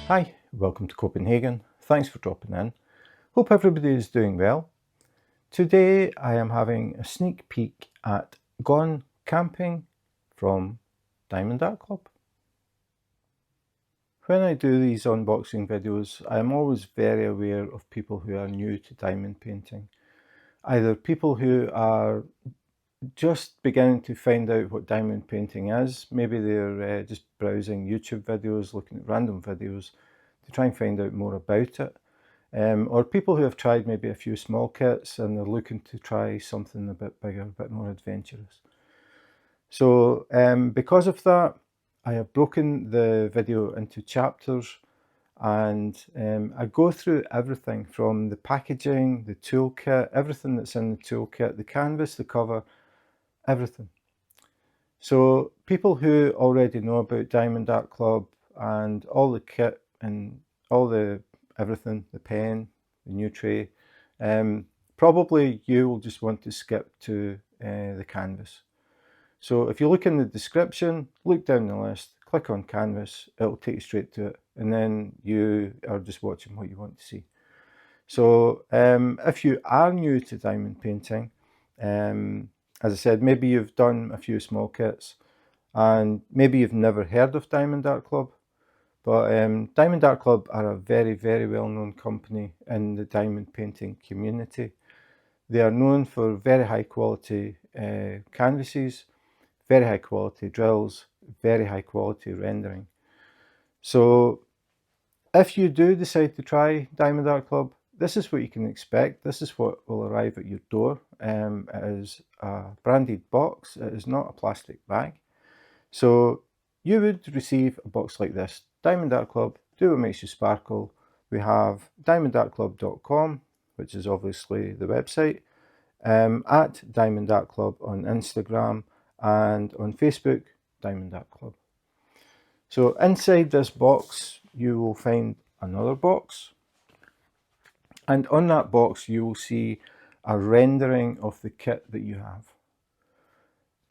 Hi, welcome to Copenhagen. Thanks for dropping in. Hope everybody is doing well. Today I am having a sneak peek at Gone Camping from Diamond Art Club. When I do these unboxing videos, I am always very aware of people who are new to diamond painting. Either people who are just beginning to find out what diamond painting is, maybe they're just browsing YouTube videos, looking at random videos to try and find out more about it. Or people who have tried maybe a few small kits and they're looking to try something a bit bigger, a bit more adventurous. So because of that, I have broken the video into chapters, and I go through everything from the packaging, the toolkit, everything that's in the toolkit, the canvas, the cover, everything. So people who already know about Diamond Art Club and all the kit and all the everything, the pen, the new tray, probably you will just want to skip to the canvas. So if you look in the description, look down the list, click on canvas, it'll take you straight to it, and then you are just watching what you want to see. So if you are new to diamond painting, as I said, maybe you've done a few small kits and maybe you've never heard of Diamond Art Club, but Diamond Art Club are a very, very well-known company in the diamond painting community. They are known for very high quality canvases, very high quality drills, very high quality rendering. So if you do decide to try Diamond Art Club, this is what you can expect. This is what will arrive at your door. It is a branded box. It is not a plastic bag. So you would receive a box like this. Diamond Art Club, do what makes you sparkle. We have diamondartclub.com, which is obviously the website, at Diamond Art Club on Instagram, and on Facebook, Diamond Art Club. So inside this box, you will find another box. And on that box, you will see a rendering of the kit that you have.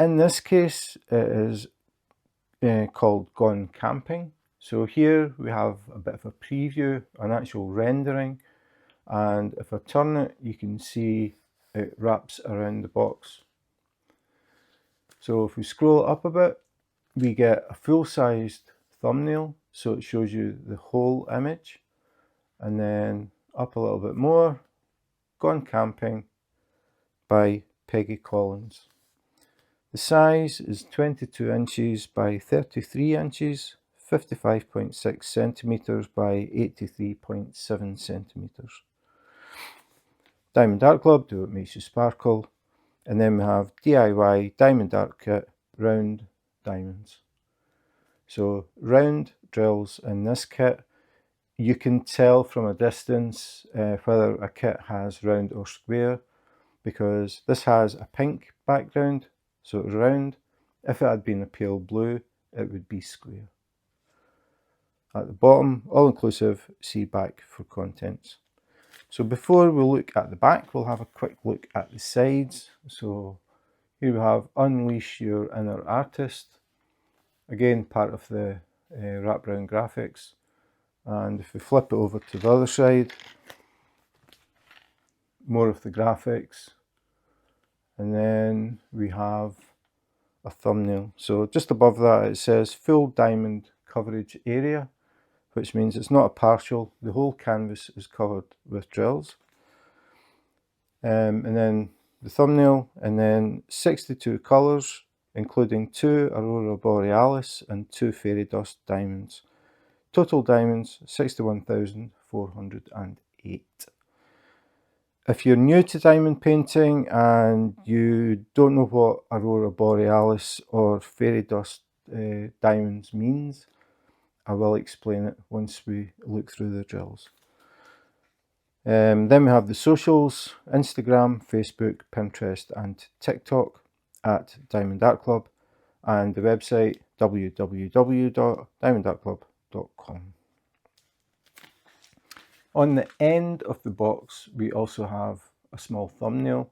In this case, it is called Gone Camping. So here we have a bit of a preview, an actual rendering. And if I turn it, you can see it wraps around the box. So if we scroll up a bit, we get a full-sized thumbnail. So it shows you the whole image. And then up a little bit more, Gone Camping by Peggy Collins. The size is 22 inches by 33 inches, 55.6 centimeters by 83.7 centimeters. Diamond Art Club, do what makes you sparkle. And then we have DIY Diamond Art Kit, round diamonds. So round drills in this kit. You can tell from a distance whether a kit has round or square, because this has a pink background, so it's round. If it had been a pale blue, it would be square. At the bottom, all inclusive, see back for contents. So before we look at the back, we'll have a quick look at the sides. So here we have Unleash Your Inner Artist. Again, part of the wraparound graphics. And if we flip it over to the other side, more of the graphics. And then we have a thumbnail. So just above that it says full diamond coverage area, which means it's not a partial, the whole canvas is covered with drills. And then the thumbnail, and then 62 colours, including 2 Aurora Borealis and 2 Fairy Dust diamonds. Total diamonds 61,408. If you're new to diamond painting and you don't know what Aurora Borealis or Fairy Dust diamonds means, I will explain it once we look through the drills. Then we have the socials, Instagram, Facebook, Pinterest and TikTok at Diamond Art Club, and the website www.diamondartclub.com. On the end of the box, we also have a small thumbnail,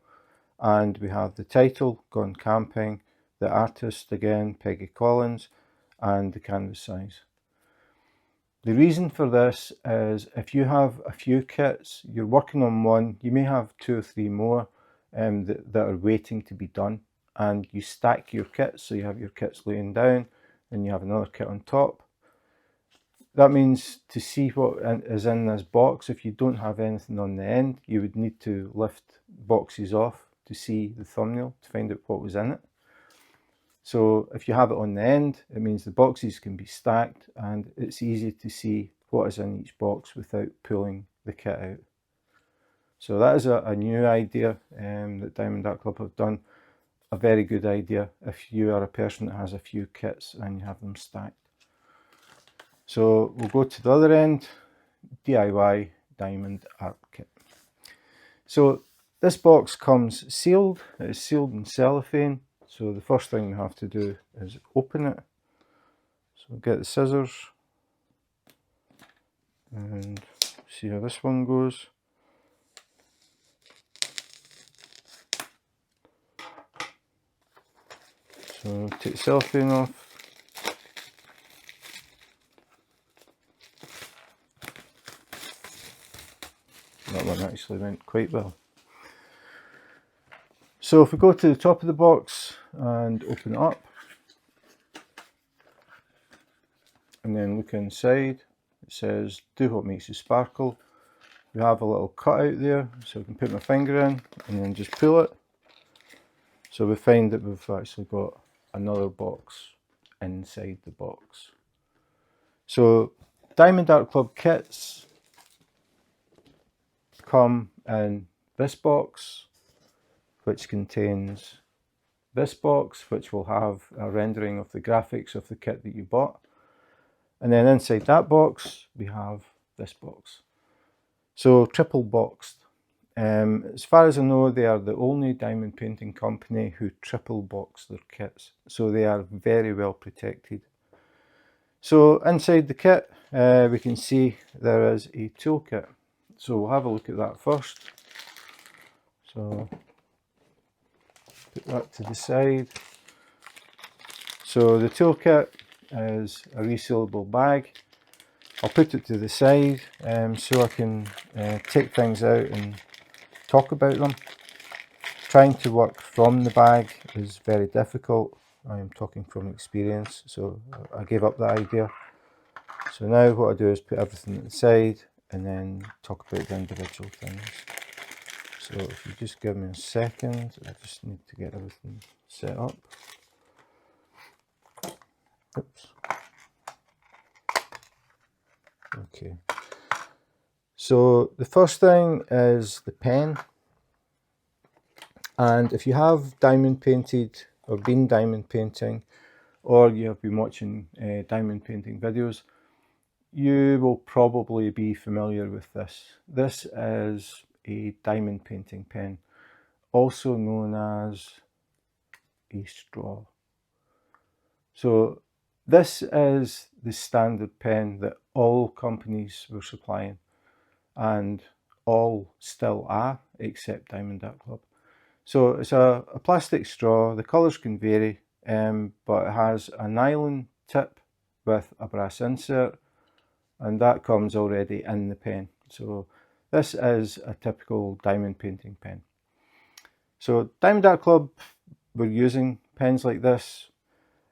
and we have the title, Gone Camping, the artist again, Peggy Collins, and the canvas size. The reason for this is if you have a few kits, you're working on one, you may have 2 or 3 more that are waiting to be done, and you stack your kits, so you have your kits laying down and you have another kit on top. That means to see what is in this box, if you don't have anything on the end, you would need to lift boxes off to see the thumbnail to find out what was in it. So if you have it on the end, it means the boxes can be stacked and it's easy to see what is in each box without pulling the kit out. So that is a new idea that Diamond Art Club have done. A very good idea if you are a person that has a few kits and you have them stacked. So we'll go to the other end, DIY Diamond Art Kit. So this box comes sealed. It is sealed in cellophane. So the first thing we have to do is open it. So we'll get the scissors and see how this one goes. So take the cellophane off. That one actually went quite well. So if we go to the top of the box and open it up, and then look inside, it says, do what makes you sparkle. We have a little cutout there, so I can put my finger in and then just pull it. So we find that we've actually got another box inside the box. So Diamond Art Club kits come in this box, which contains this box, which will have a rendering of the graphics of the kit that you bought. And then inside that box, we have this box. So triple boxed. As far as I know, they are the only diamond painting company who triple box their kits. So they are very well protected. So inside the kit, we can see there is a toolkit. So we'll have a look at that first. So put that to the side. So the toolkit is a resealable bag. I'll put it to the side so I can take things out and talk about them. Trying to work from the bag is very difficult. I am talking from experience, so I gave up that idea. So now what I do is put everything at the side and then talk about the individual things. So if you just give me a second, I just need to get everything set up. Oops. Okay. So the first thing is the pen. And if you have diamond painted or been diamond painting, or you have been watching diamond painting videos, you will probably be familiar with this. This is a diamond painting pen, also known as a straw. So this is the standard pen that all companies were supplying, and all still are, except Diamond Art Club. So it's a plastic straw. The colours can vary, but it has a nylon tip with a brass insert, and that comes already in the pen. So this is a typical diamond painting pen. So Diamond Art Club were using pens like this,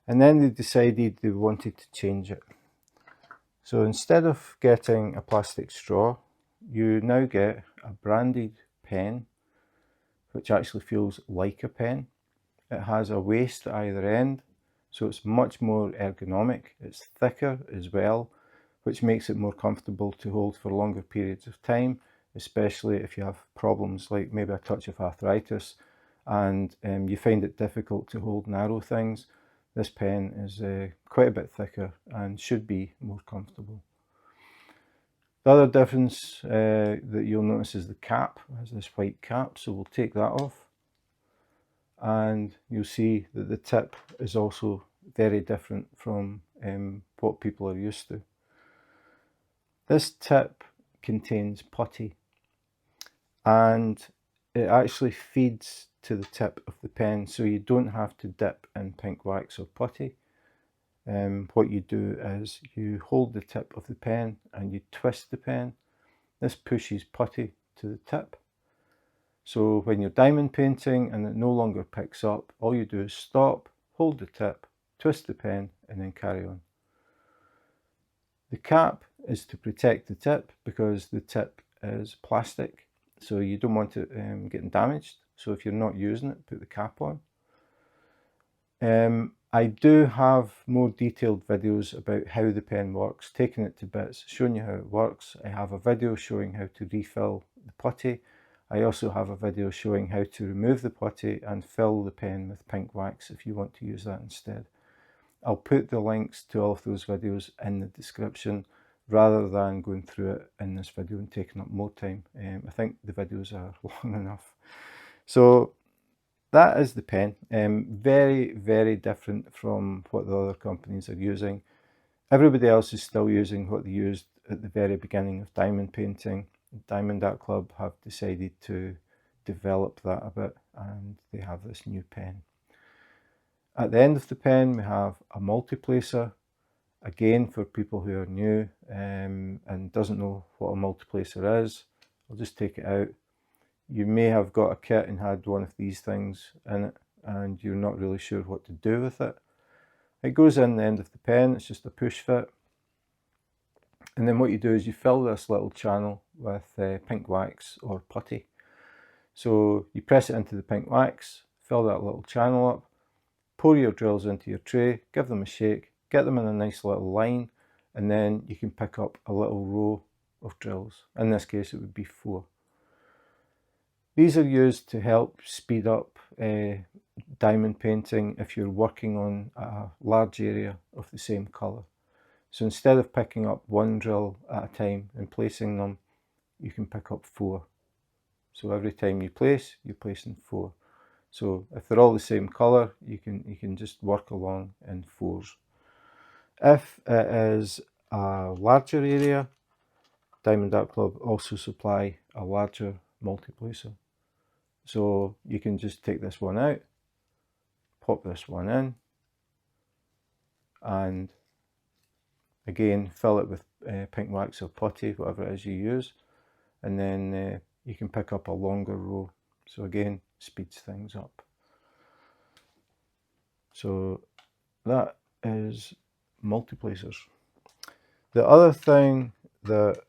and then they decided they wanted to change it. So instead of getting a plastic straw, you now get a branded pen, which actually feels like a pen. It has a waist at either end, so it's much more ergonomic. It's thicker as well, which makes it more comfortable to hold for longer periods of time, especially if you have problems like maybe a touch of arthritis and you find it difficult to hold narrow things. This pen is quite a bit thicker and should be more comfortable. The other difference that you'll notice is the cap. It has this white cap, so we'll take that off. And you'll see that the tip is also very different from what people are used to. This tip contains putty, and it actually feeds to the tip of the pen, so you don't have to dip in pink wax or putty. what you do is you hold the tip of the pen and you twist the pen. This pushes putty to the tip. So when you're diamond painting and it no longer picks up, all you do is stop, hold the tip, twist the pen, and then carry on. The cap is to protect the tip because the tip is plastic, so you don't want it getting damaged. So if you're not using it, put the cap on. I do have more detailed videos about how the pen works, taking it to bits, showing you how it works. I have a video showing how to refill the putty. I also have a video showing how to remove the putty and fill the pen with pink wax if you want to use that instead. I'll put the links to all of those videos in the description rather than going through it in this video and taking up more time. I think the videos are long enough. So that is the pen. Very, very different from what the other companies are using. Everybody else is still using what they used at the very beginning of diamond painting. Diamond Art Club have decided to develop that a bit, and they have this new pen. At the end of the pen we have a multiplacer, again for people who are new and doesn't know what a multiplacer is. I'll just take it out. You may have got a kit and had one of these things in it and you're not really sure what to do with it. It goes in the end of the pen, it's just a push fit. And then what you do is you fill this little channel with pink wax or putty. So you press it into the pink wax, fill that little channel up, pour your drills into your tray, give them a shake, get them in a nice little line, and then you can pick up a little row of drills. In this case it would be 4. These are used to help speed up diamond painting if you're working on a large area of the same colour. So instead of picking up 1 drill at a time and placing them, you can pick up 4. So every time you place, you're placing 4. So if they're all the same colour, you can just work along in 4s. If it is a larger area, Diamond Art Club also supply a larger multiplacer. So you can just take this one out, pop this one in, and again fill it with pink wax or putty, whatever it is you use, and then you can pick up a longer row. So again, speeds things up. So that is multiplacers. The other thing that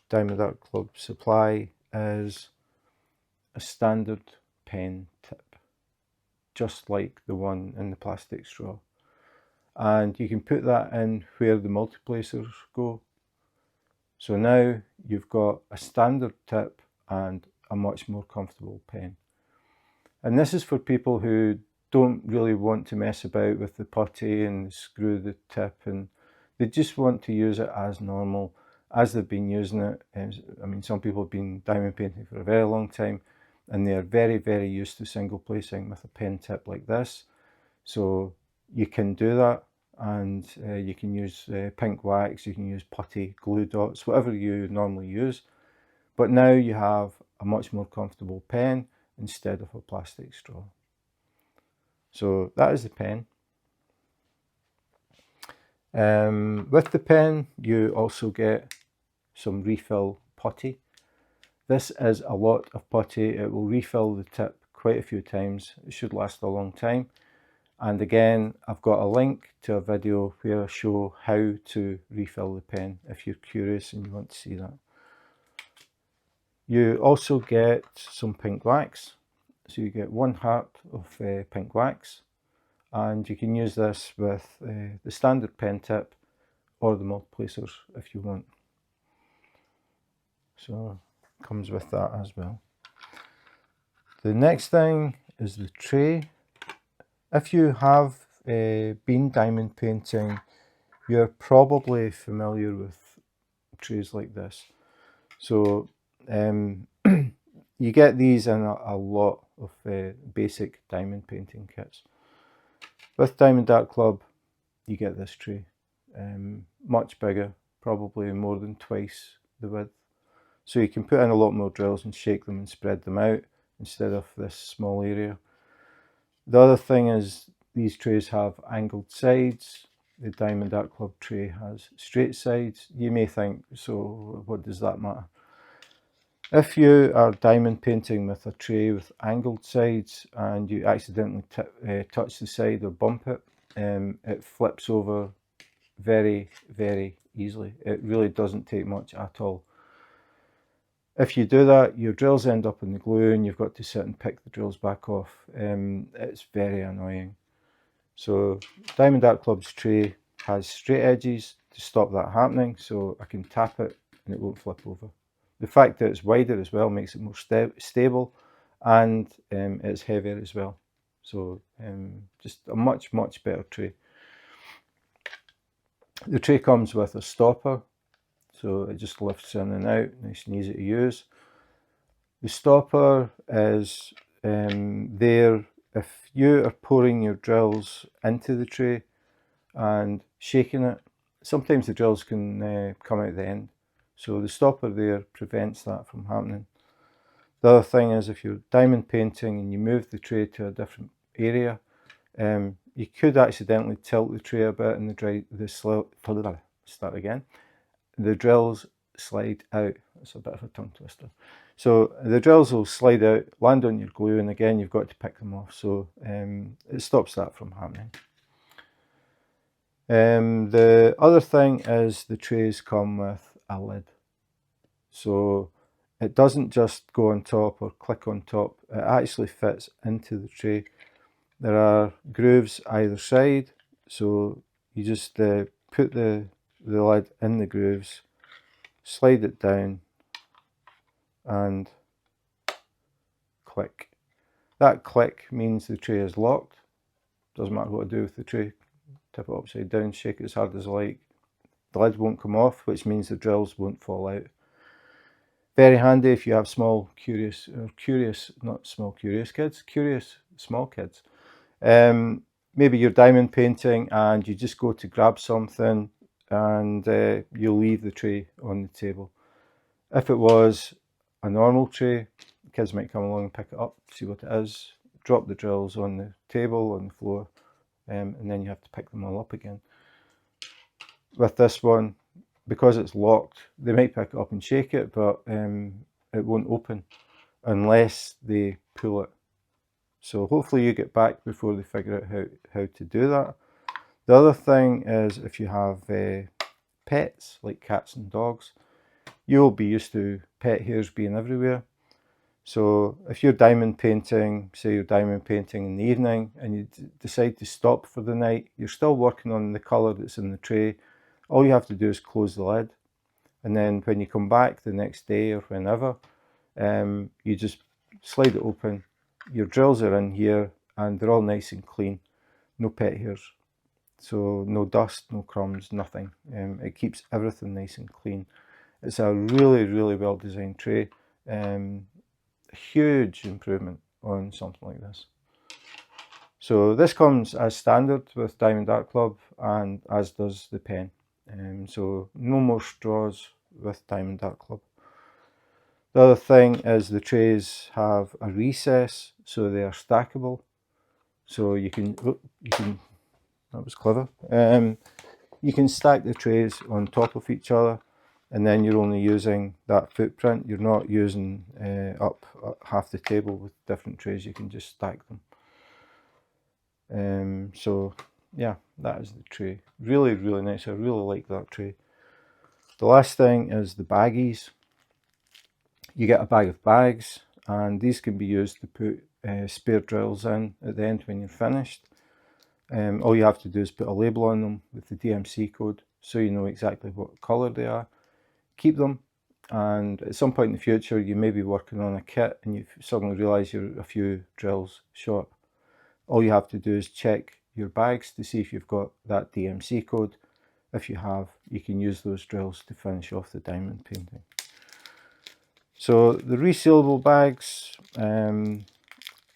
Diamond Art Club supply is a standard pen tip, just like the one in the plastic straw. And you can put that in where the multiplacers go. So now you've got a standard tip and a much more comfortable pen. And this is for people who don't really want to mess about with the putty and screw the tip, and they just want to use it as normal, as they've been using it. I mean, some people have been diamond painting for a very long time and they're very, very used to single placing with a pen tip like this. So you can do that, and you can use pink wax, you can use putty, glue dots, whatever you normally use. But now you have a much more comfortable pen instead of a plastic straw. So that is the pen. With the pen you also get some refill putty. This is a lot of putty. It will refill the tip quite a few times. It should last a long time. And again, I've got a link to a video where I show how to refill the pen if you're curious and you want to see that. You also get some pink wax. So you get 1 heart of pink wax, and you can use this with the standard pen tip or the multiplacers if you want. So it comes with that as well. The next thing is the tray. If you have been diamond painting, you're probably familiar with trays like this. So you get these in a lot of basic diamond painting kits. With Diamond Art Club you get this tray, much bigger, probably more than twice the width. So you can put in a lot more drills and shake them and spread them out instead of this small area. The other thing is these trays have angled sides. the Diamond Art Club tray has straight sides. You may think, so what does that matter? If you are diamond painting with a tray with angled sides and you accidentally touch the side or bump it, it flips over very, very easily. It really doesn't take much at all. If you do that, your drills end up in the glue and you've got to sit and pick the drills back off. It's very annoying. So Diamond Art Club's tray has straight edges to stop that happening, so I can tap it and it won't flip over. The fact that it's wider as well makes it more stable, and it's heavier as well. So just a much, much better tray. The tray comes with a stopper, so it just lifts in and out, nice and easy to use. The stopper is there if you are pouring your drills into the tray and shaking it. Sometimes the drills can come out the end, so the stopper there prevents that from happening. The other thing is, if you're diamond painting and you move the tray to a different area, you could accidentally tilt the tray a bit and the drills slide out. It's a bit of a tongue twister. So the drills will slide out, land on your glue, and again you've got to pick them off. So it stops that from happening. The other thing is the trays come with a lid. So it doesn't just go on top or click on top, it actually fits into the tray. There are grooves either side, so you just put the lid in the grooves, slide it down and click. That click means the tray is locked. Doesn't matter what I do with the tray. Tip it upside down, shake it as hard as I like. The lid won't come off, which means the drills won't fall out. Very handy if you have small curious small kids. Maybe you're diamond painting and you just go to grab something and you'll leave the tray on the table. If it was a normal tray, kids might come along and pick it up, see what it is, drop the drills on the table, on the floor, and then you have to pick them all up again. With this one, because it's locked, they might pick it up and shake it, but it won't open unless they pull it. So hopefully you get back before they figure out how to do that. The other thing is, if you have pets like cats and dogs, you'll be used to pet hairs being everywhere. So if you're diamond painting, say you're diamond painting in the evening and you decide to stop for the night, you're still working on the colour that's in the tray. All you have to do is close the lid, and then when you come back the next day or whenever, you just slide it open. Your drills are in here and they're all nice and clean, no pet hairs. So no dust, no crumbs, nothing. It keeps everything nice and clean. It's a really, really well designed tray. Huge improvement on something like this. So this comes as standard with Diamond Art Club, and as does the pen. So no more straws with Diamond Art Club. The other thing is the trays have a recess, so they are stackable. So you can, that was clever. You can stack the trays on top of each other, and then you're only using that footprint. You're not using up half the table with different trays. You can just stack them. So yeah, that is the tray. Really, really nice. I really like that tray. The last thing is the baggies. You get a bag of bags, and these can be used to put spare drills in at the end when you're finished. All you have to do is put a label on them with the DMC code, so you know exactly what colour they are. Keep them, and at some point in the future you may be working on a kit and you suddenly realise you're a few drills short. All you have to do is check your bags to see if you've got that DMC code. If you have, you can use those drills to finish off the diamond painting. So the resealable bags,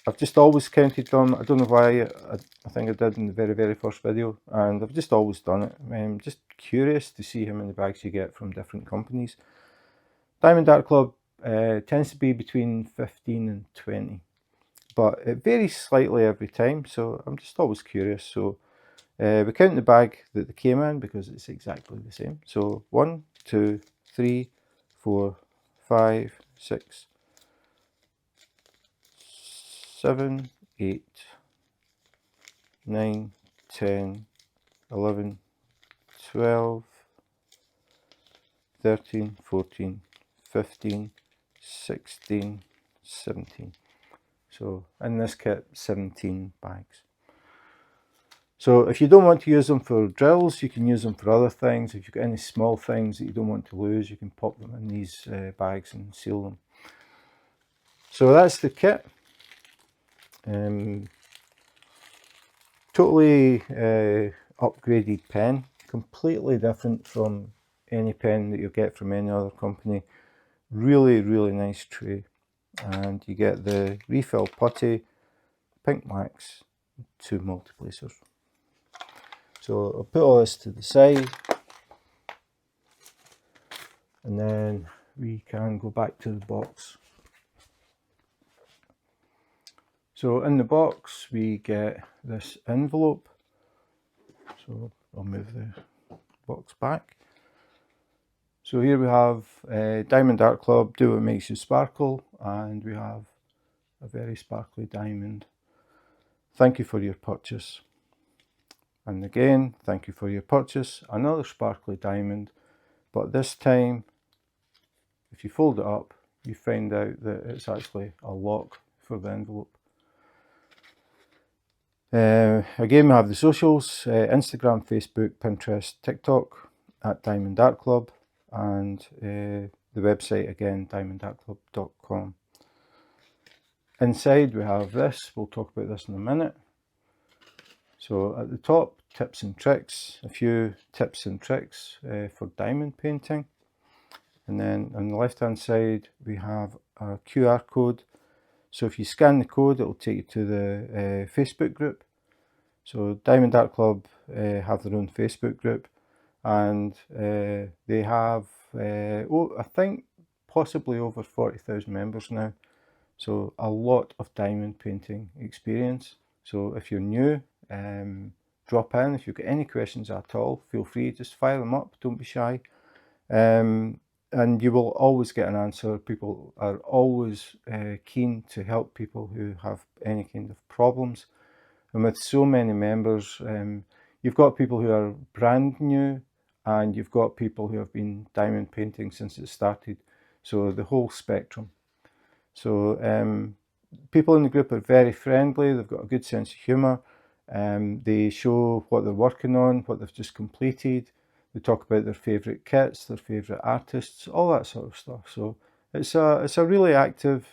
I've just always counted them. I don't know why, I think I did in the very first video, and I've just always done it. I'm just curious to see how many bags you get from different companies. Diamond Art Club tends to be between 15 and 20, but it varies slightly every time, so I'm just always curious. So We count the bag that they came in because it's exactly the same. So 1, 2, 3, 4, 5, 6, 7, 8, 9, 10, 11, 12, 13, 14, 15, 16, 17. So in this kit, 17 bags. So if you don't want to use them for drills, you can use them for other things. If you've got any small things that you don't want to lose, you can pop them in these bags and seal them. So that's the kit. Totally upgraded pen, completely different from any pen that you'll get from any other company. Really, really nice tray. And you get the refill putty, pink wax, 2 multiplacers. So I'll put all this to the side, and then we can go back to the box. So in the box we get this envelope. So I'll move the box back. So here we have Diamond Art Club, Do What Makes You Sparkle, and we have a very sparkly diamond. Thank you for your purchase. And again, thank you for your purchase. Another sparkly diamond, but this time, if you fold it up, you find out that it's actually a lock for the envelope. Again, we have the socials, Instagram, Facebook, Pinterest, TikTok, at Diamond Art Club, and the website again, diamondartclub.com. Inside we have this, we'll talk about this in a minute. So at the top, tips and tricks, a few tips and tricks for diamond painting. And then on the left hand side we have a QR code. So if you scan the code, it will take you to the Facebook group. So Diamond Art Club have their own Facebook group, and they have, I think, possibly over 40,000 members now. So a lot of diamond painting experience. So if you're new, drop in. If you've got any questions at all, feel free, just fire them up, don't be shy. And you will always get an answer. People are always keen to help people who have any kind of problems. And with so many members, you've got people who are brand new, and you've got people who have been diamond painting since it started. So the whole spectrum. So people in the group are very friendly. They've got a good sense of humour. They show what they're working on, what they've just completed. They talk about their favourite kits, their favourite artists, all that sort of stuff. So it's a really active,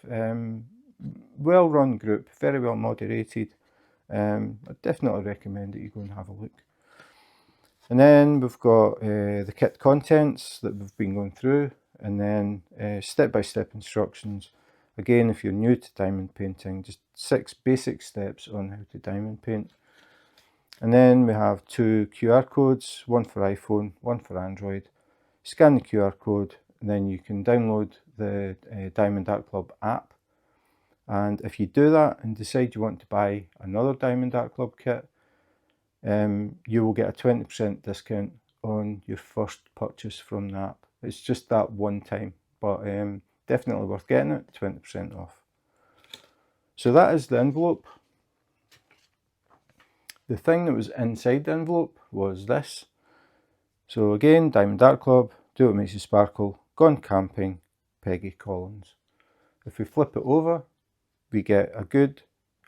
well-run group, very well moderated. I definitely recommend that you go and have a look. And then we've got the kit contents that we've been going through, and then step-by-step instructions. Again, if you're new to diamond painting, just 6 basic steps on how to diamond paint. And then we have 2 QR codes, one for iPhone, one for Android. Scan the QR code, and then you can download the Diamond Art Club app. And if you do that and decide you want to buy another Diamond Art Club kit, you will get a 20% discount on your first purchase from the app. It's just that one time, but definitely worth getting it, 20% off. So that is the envelope. The thing that was inside the envelope was this. So again, Diamond Art Club, Do What Makes You Sparkle, Gone Camping, Peggy Collins. If we flip it over, we get a good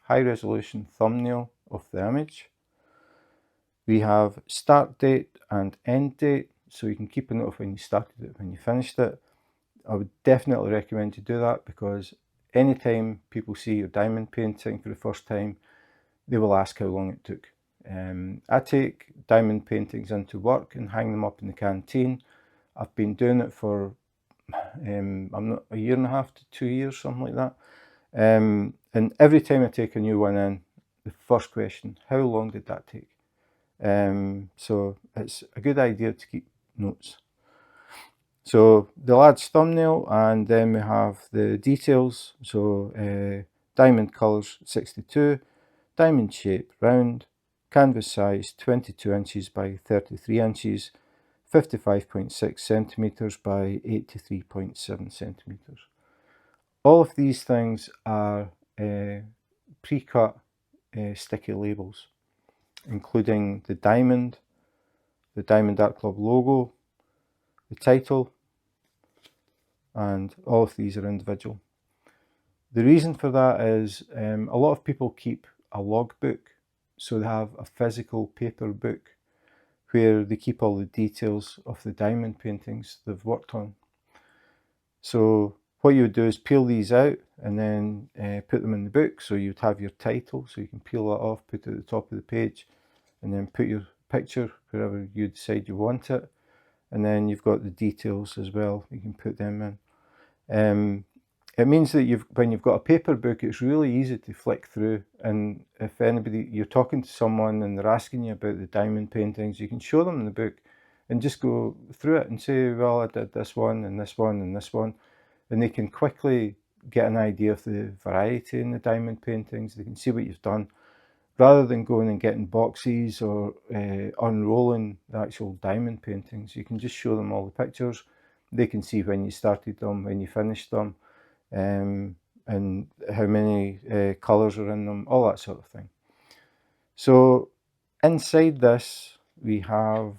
high resolution thumbnail of the image. We have start date and end date, so you can keep a note of when you started it, when you finished it. I would definitely recommend you do that, because anytime people see your diamond painting for the first time, they will ask how long it took. I take diamond paintings into work and hang them up in the canteen. I've been doing it for I'm not a year and a half to 2 years, something like that. And every time I take a new one in, the first question, how long did that take? So it's a good idea to keep notes. So the lad's thumbnail, and then we have the details. So diamond colours 62, diamond shape round, canvas size 22 inches by 33 inches, 55.6 centimeters by 83.7 centimeters. All of these things are pre-cut sticky labels, including the Diamond Art Club logo, the title, and all of these are individual. The reason for that is a lot of people keep a logbook, so they have a physical paper book where they keep all the details of the diamond paintings they've worked on. So what you would do is peel these out and then put them in the book. So you'd have your title, so you can peel that off, put it at the top of the page, and then put your picture wherever you decide you want it. And then you've got the details as well, you can put them in. It means that when you've got a paper book, it's really easy to flick through, and if you're talking to someone and they're asking you about the diamond paintings, you can show them the book and just go through it and say, well, I did this one and this one and this one, and they can quickly get an idea of the variety in the diamond paintings. They can see what you've done, rather than going and getting boxes or unrolling the actual diamond paintings. You can just show them all the pictures. They can see when you started them, when you finished them, and how many colours are in them, all that sort of thing. So inside this we have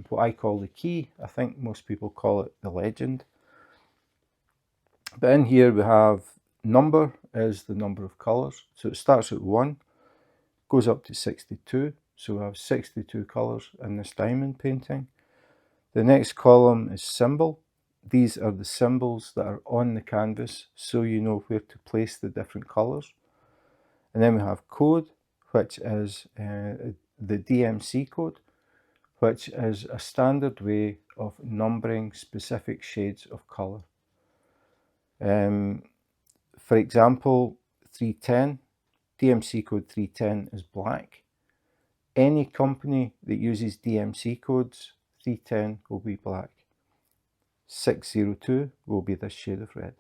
what I call the key. I think most people call it the legend. But in here we have number is the number of colours. So it starts at 1, goes up to 62. So we have 62 colours in this diamond painting. The next column is symbol. These are the symbols that are on the canvas, so you know where to place the different colours. And then we have code, which is the DMC code, which is a standard way of numbering specific shades of colour. For example, 310, DMC code 310 is black. Any company that uses DMC codes, 310 will be black. 602 will be this shade of red.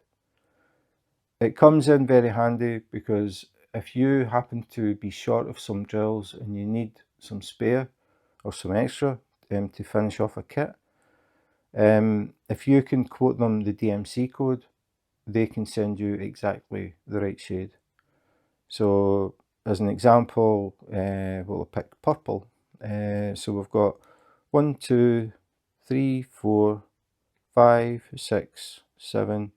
It comes in very handy because if you happen to be short of some drills and you need some spare or some extra to finish off a kit, if you can quote them the DMC code, they can send you exactly the right shade. So as an example, we'll pick purple. So we've got 1, 2, 3, 4, 5, 6, 7,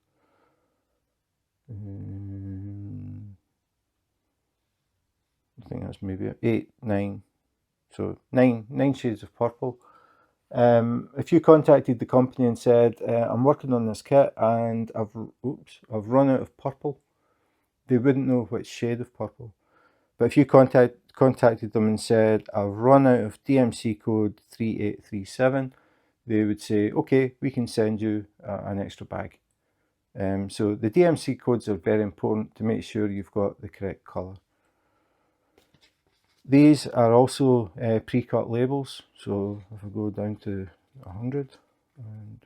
I think that's maybe 8, 9. So nine shades of purple. If you contacted the company and said, I'm working on this kit and I've run out of purple, they wouldn't know which shade of purple. But if you contacted them and said, I've run out of DMC code 3837, they would say, okay, we can send you an extra bag. So the DMC codes are very important to make sure you've got the correct colour. These are also pre-cut labels. So if I go down to 100 and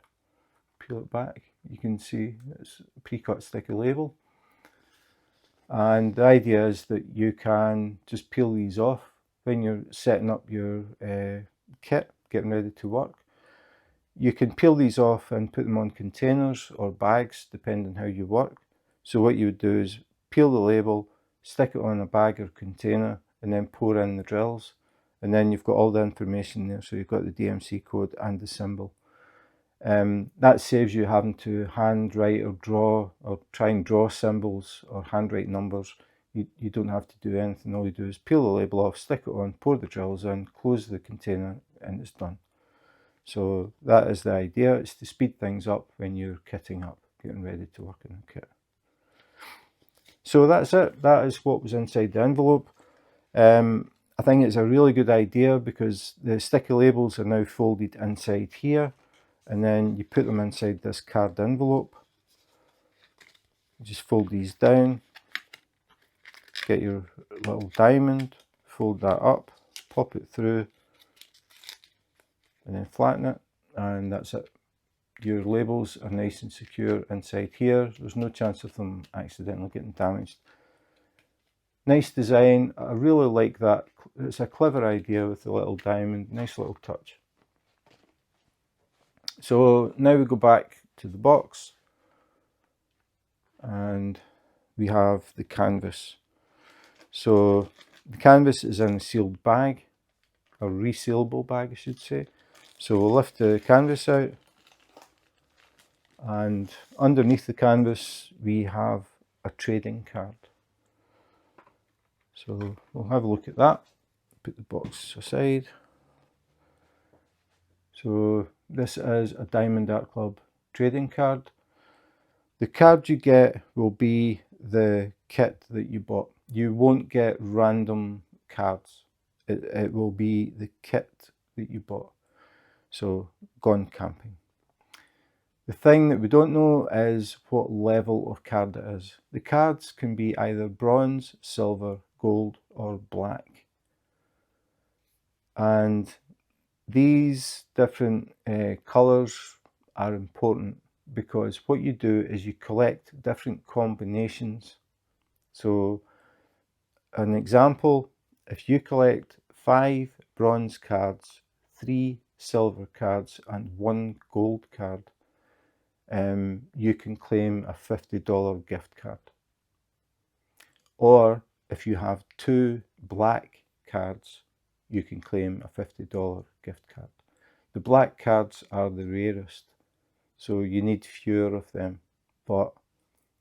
peel it back, you can see it's a pre-cut sticky label. And the idea is that you can just peel these off when you're setting up your kit, getting ready to work. You can peel these off and put them on containers or bags, depending on how you work. So what you would do is peel the label, stick it on a bag or container, and then pour in the drills. And then you've got all the information there. So you've got the DMC code and the symbol. That saves you having to handwrite or draw or try and draw symbols or handwrite numbers. You don't have to do anything. All you do is peel the label off, stick it on, pour the drills in, close the container, and it's done. So that is the idea. It's to speed things up when you're kitting up, getting ready to work in a kit. So that's it. That is what was inside the envelope. I think it's a really good idea because the sticky labels are now folded inside here, and then you put them inside this card envelope. Just fold these down, get your little diamond, fold that up, pop it through, and then flatten it, and that's it. Your labels are nice and secure inside here. There's no chance of them accidentally getting damaged. Nice design. I really like that. It's a clever idea with the little diamond. Nice little touch. So now we go back to the box and we have the canvas. So the canvas is in a sealed bag, a resealable bag I should say. So we'll lift the canvas out, and underneath the canvas we have a trading card. So we'll have a look at that. Put the box aside. So this is a Diamond Art Club trading card. The card you get will be the kit that you bought. You won't get random cards. It will be the kit that you bought. So gone camping. The thing that we don't know is what level of card it is. The cards can be either bronze, silver, gold or black. And these different colours are important because what you do is you collect different combinations. So an example, if you collect 5 bronze cards, 3 silver cards and 1 gold card, you can claim a $50 gift card. Or if you have 2 black cards, you can claim a $50 gift card. The black cards are the rarest, so you need fewer of them, but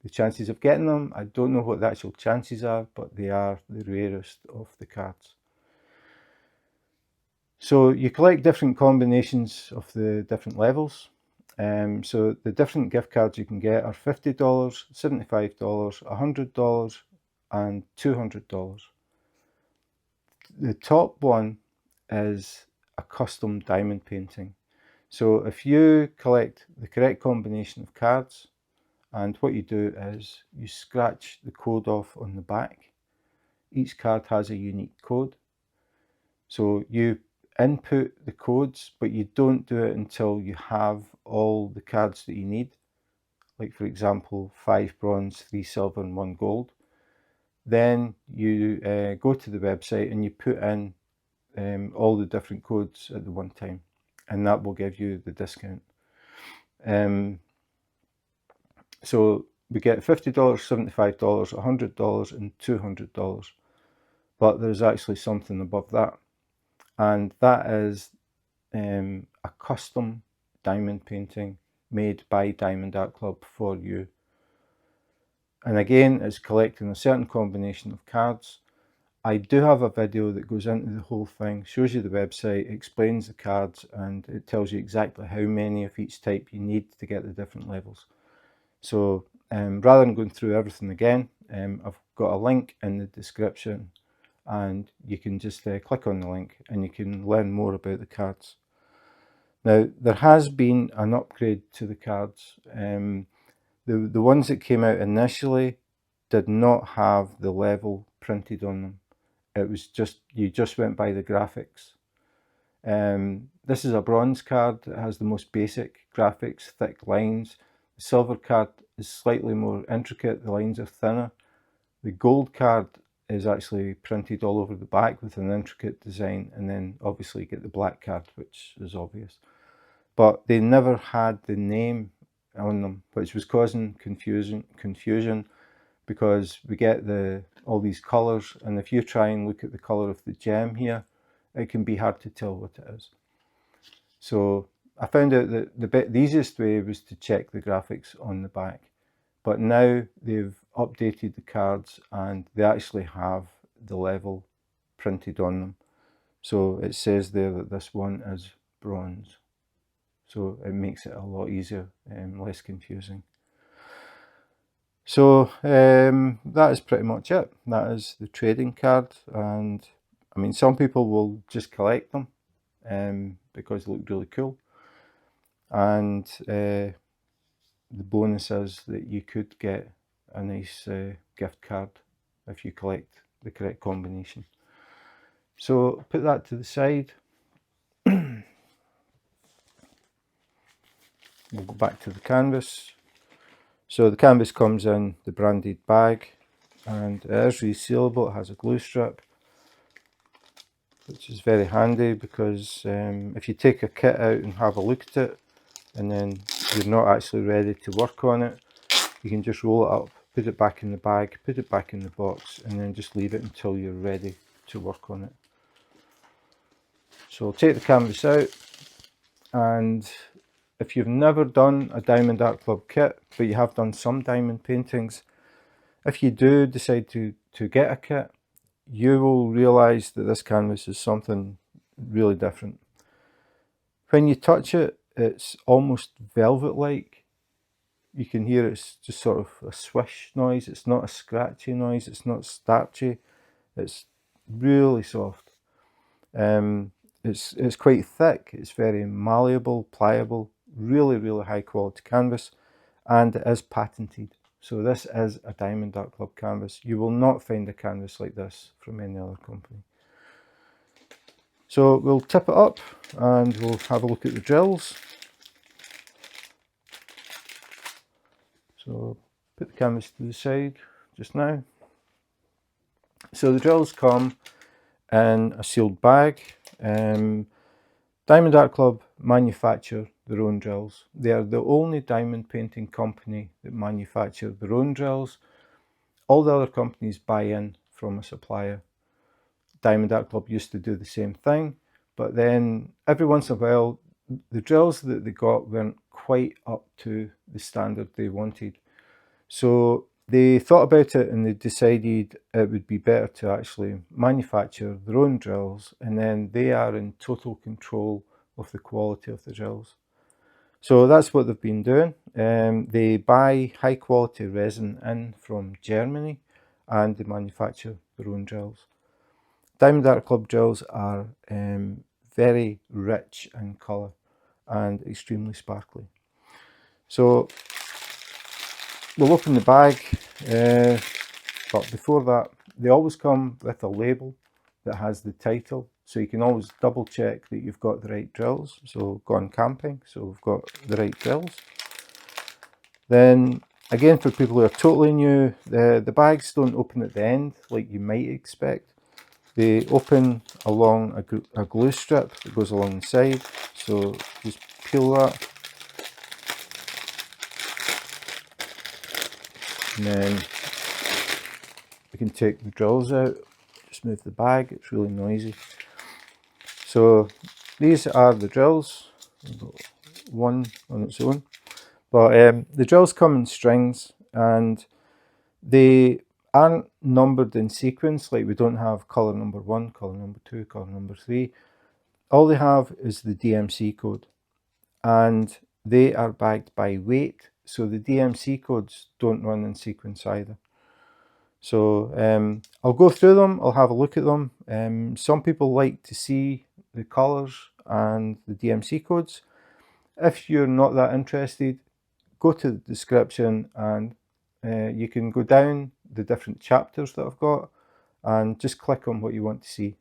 the chances of getting them, I don't know what the actual chances are, but they are the rarest of the cards. So you collect different combinations of the different levels. So the different gift cards you can get are $50, $75, $100 and $200. The top one is a custom diamond painting. So if you collect the correct combination of cards, and what you do is you scratch the code off on the back. Each card has a unique code. So you input the codes, but you don't do it until you have all the cards that you need. Like for example, 5 bronze, 3 silver and 1 gold. Then you go to the website and you put in all the different codes at the one time, and that will give you the discount. So we get $50, $75, $100 and $200, but there's actually something above that, and that is a custom diamond painting made by Diamond Art Club for you. And again, it's collecting a certain combination of cards. I do have a video that goes into the whole thing, shows you the website, explains the cards, and it tells you exactly how many of each type you need to get the different levels. So rather than going through everything again, I've got a link in the description, and you can just click on the link and you can learn more about the cards. Now, there has been an upgrade to the cards. The ones that came out initially did not have the level printed on them. It was just, you just went by the graphics. This is a bronze card. It has the most basic graphics, thick lines. The silver card is slightly more intricate, the lines are thinner. The gold card is actually printed all over the back with an intricate design, and then obviously you get the black card, which is obvious. But they never had the name on them, which was causing confusion because we get all these colours, and if you try and look at the colour of the gem here, it can be hard to tell what it is. So I found out that the easiest way was to check the graphics on the back, but now they've updated the cards and they actually have the level printed on them. So it says there that this one is bronze, so it makes it a lot easier and less confusing. So that is pretty much it. That is the trading card, and I mean, some people will just collect them because they look really cool. And the bonus is that you could get a nice gift card if you collect the correct combination. So put that to the side. We'll go back to the canvas. So the canvas comes in the branded bag, and it is resealable. It has a glue strip, which is very handy because if you take a kit out and have a look at it and then you're not actually ready to work on it, you can just roll it up, put it back in the bag, put it back in the box, and then just leave it until you're ready to work on it. So I'll take the canvas out, and if you've never done a Diamond Art Club kit, but you have done some diamond paintings, if you do decide to get a kit, you will realise that this canvas is something really different. When you touch it, it's almost velvet-like. You can hear it's just sort of a swish noise. It's not a scratchy noise. It's not starchy. It's really soft. It's quite thick. It's very malleable, pliable, really, really high quality canvas, and it is patented. So this is a Diamond Art Club canvas. You will not find a canvas like this from any other company. So we'll tip it up and we'll have a look at the drills. So put the canvas to the side just now. So the drills come in a sealed bag. Diamond Art Club manufacture their own drills. They are the only diamond painting company that manufacture their own drills. All the other companies buy in from a supplier. Diamond Art Club used to do the same thing, but then every once in a while the drills that they got weren't quite up to the standard they wanted. So they thought about it and they decided it would be better to actually manufacture their own drills, and then they are in total control of the quality of the drills. So that's what they've been doing. They buy high quality resin in from Germany and they manufacture their own drills. Diamond Art Club drills are very rich in colour and extremely sparkly. So we'll open the bag, but before that, they always come with a label that has the title, so you can always double check that you've got the right drills. So gone camping, so we've got the right drills. Then again, for people who are totally new, the bags don't open at the end like you might expect. They open along a glue strip that goes along the side, so just peel that. And then we can take the drills out, just move the bag, it's really noisy. So these are the drills, one on its own, but the drills come in strings and they aren't numbered in sequence, like we don't have colour number 1, colour number 2, colour number 3. All they have is the DMC code, and they are bagged by weight, so the DMC codes don't run in sequence either. So I'll go through them, I'll have a look at them. Some people like to see the colours and the DMC codes. If you're not that interested, go to the description and you can go down the different chapters that I've got and just click on what you want to see.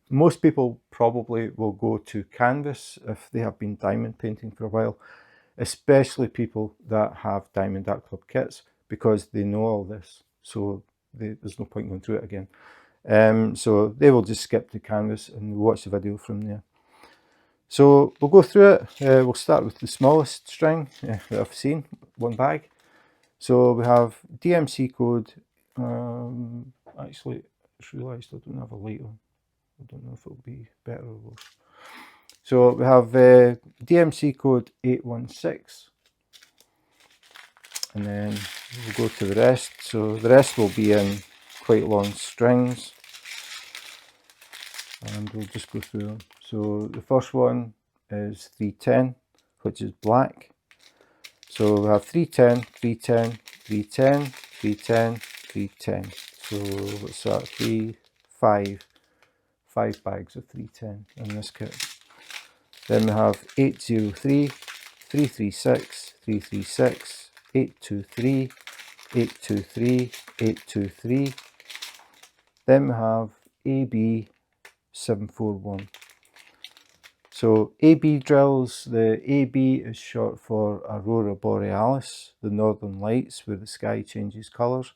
Most people probably will go to canvas if they have been diamond painting for a while, especially people that have Diamond Art Club kits, because they know all this, so there's no point going through it again. So they will just skip to canvas and watch the video from there. So we'll go through it. We'll start with the smallest string that I've seen, one bag. So we have DMC code. Actually, I just realised I don't have a light on. I don't know if it'll be better or worse. So we have DMC code 816, and then we'll go to the rest. So the rest will be in quite long strings, and we'll just go through them. So the first one is 310, which is black. So we have 310, 310, 310, 310, 310. So what's that? 5 bags of 310 in this kit. Then we have 803, 336, 336, 823, 823, 823. Then we have AB 741. So AB drills, the AB is short for Aurora Borealis, the northern lights where the sky changes colours.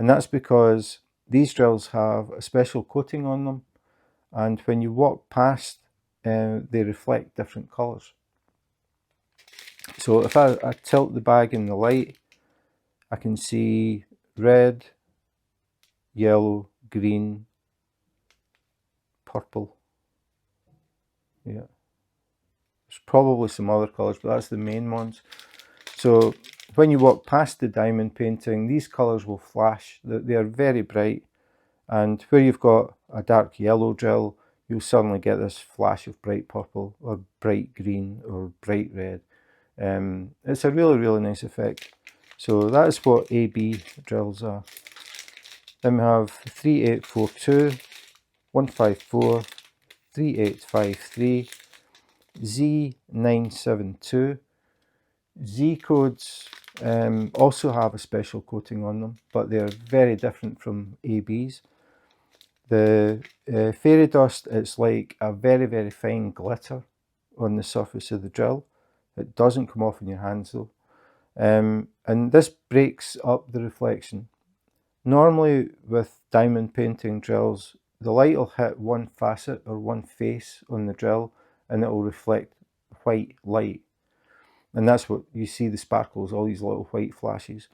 And that's because these drills have a special coating on them, and when you walk past, they reflect different colours. So if I tilt the bag in the light, I can see red, yellow, green, purple. Yeah, there's probably some other colours, but that's the main ones. So when you walk past the diamond painting, these colours will flash. They are very bright, and where you've got a dark yellow drill, you'll suddenly get this flash of bright purple or bright green or bright red. It's a really, really nice effect. So that is what AB drills are. Then we have 3842, 154, 3853, Z972. Z codes also have a special coating on them, but they're very different from ABs. The fairy dust, it's like a very, very fine glitter on the surface of the drill. It doesn't come off in your hands though. And this breaks up the reflection. Normally with diamond painting drills, the light will hit one facet or one face on the drill and it will reflect white light. And that's what you see, the sparkles, all these little white flashes.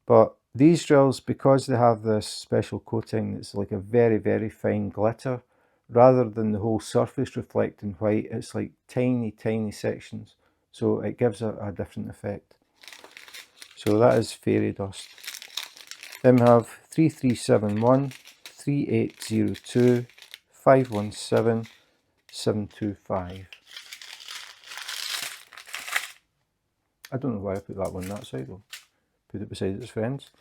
But these drills, because they have this special coating, it's like a very, very fine glitter. Rather than the whole surface reflecting white, it's like tiny, tiny sections. So it gives a different effect. So that is fairy dust. Then we have 3371, 3802, 517, 725. I don't know why I put that one that side, though. Put it beside its friends.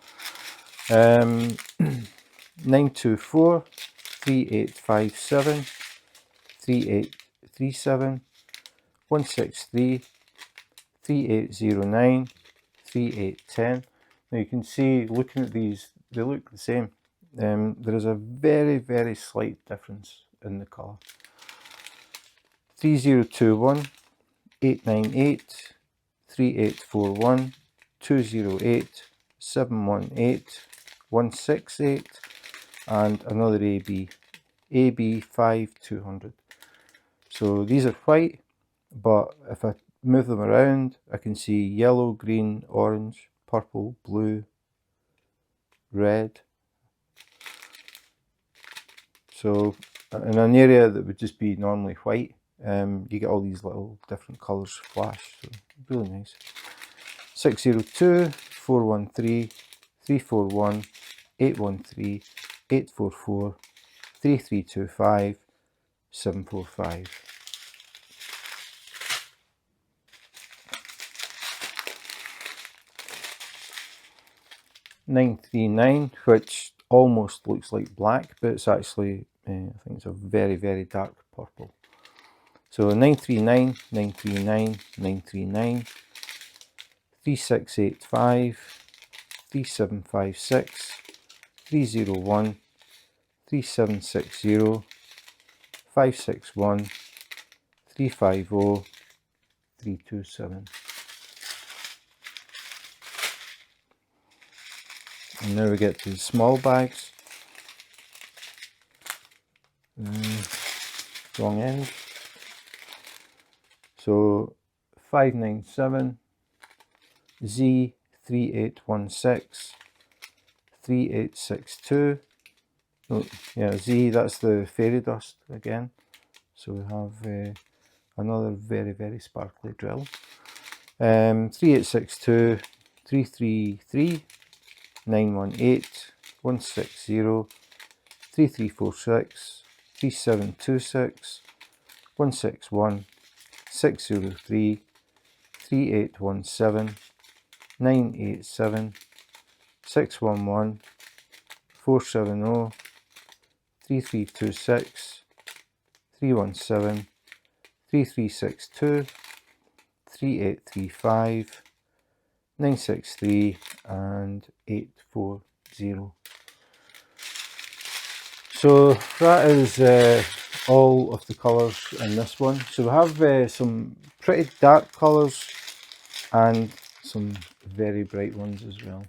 924, 3857, 3837, 163, 3809, 3810. Now you can see, looking at these, they look the same. There is a very, very slight difference in the colour. 3021, 898, 3841, 208, 718, 168, and another AB, AB5200. So these are white, but if I move them around, I can see yellow, green, orange, purple, blue, red. So in an area that would just be normally white, you get all these little different colours flash, so really nice. 602, 413, 341, 813, 844, 3325, 745. .939, which almost looks like black, but it's actually, I think it's a very, very dark purple. So 939, 939, 939, 3685, 3756, 301, 3760, 561, 350, 327. And now we get to the small bags. Wrong end. So 597, Z3816, 3862. Oh, yeah, Z, that's the fairy dust again. So we have another very, very sparkly drill. 3862, 333, 918, 160, 3346, 3726, 161, 603, 3817, 987, 611, 470, 3326, 317, 3362, 3835, 963, and 840. So that is all of the colours in this one. So we have some pretty dark colours and some very bright ones as well.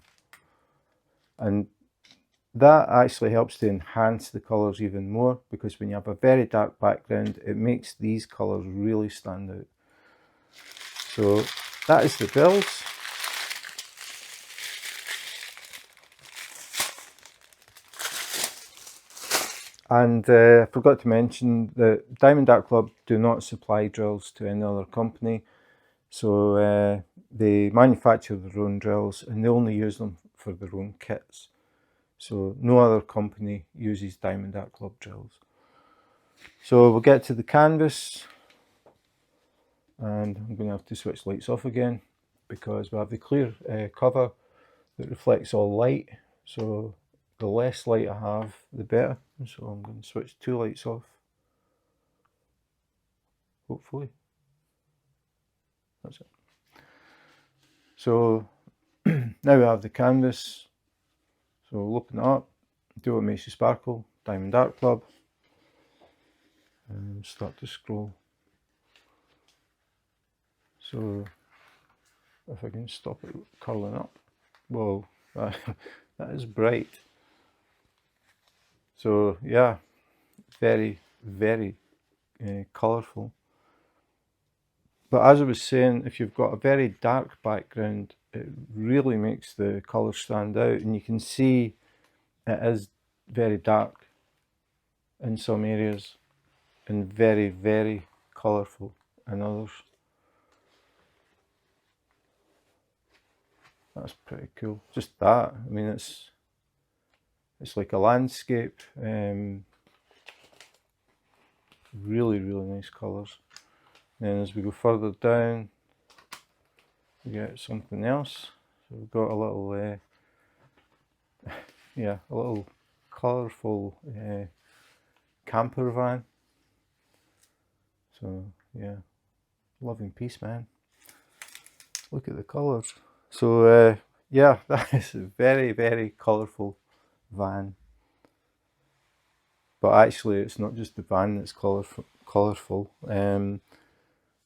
And that actually helps to enhance the colours even more, because when you have a very dark background, it makes these colours really stand out. So that is the drills. And I forgot to mention that Diamond Art Club do not supply drills to any other company. So they manufacture their own drills and they only use them for their own kits. So no other company uses Diamond Art Club drills. So we'll get to the canvas, and I'm going to have to switch lights off again because we have the clear cover that reflects all light. So the less light I have, the better. So I'm going to switch 2 lights off. Hopefully. That's it. So now we have the canvas. So we'll open it up, do what makes you sparkle, Diamond Art Club, and start to scroll. So if I can stop it curling up. Whoa, that is bright. So yeah, very, very colourful. But as I was saying, if you've got a very dark background, it really makes the colours stand out, and you can see it is very dark in some areas and very, very colourful in others. That's pretty cool. Just that, I mean, it's like a landscape. Really, really nice colours. Then as we go further down, we get something else. So we've got a little, yeah, a little colourful camper van. So yeah, love and peace, man. Look at the colours. So yeah, that is a very, very colourful van. But actually it's not just the van that's colourful.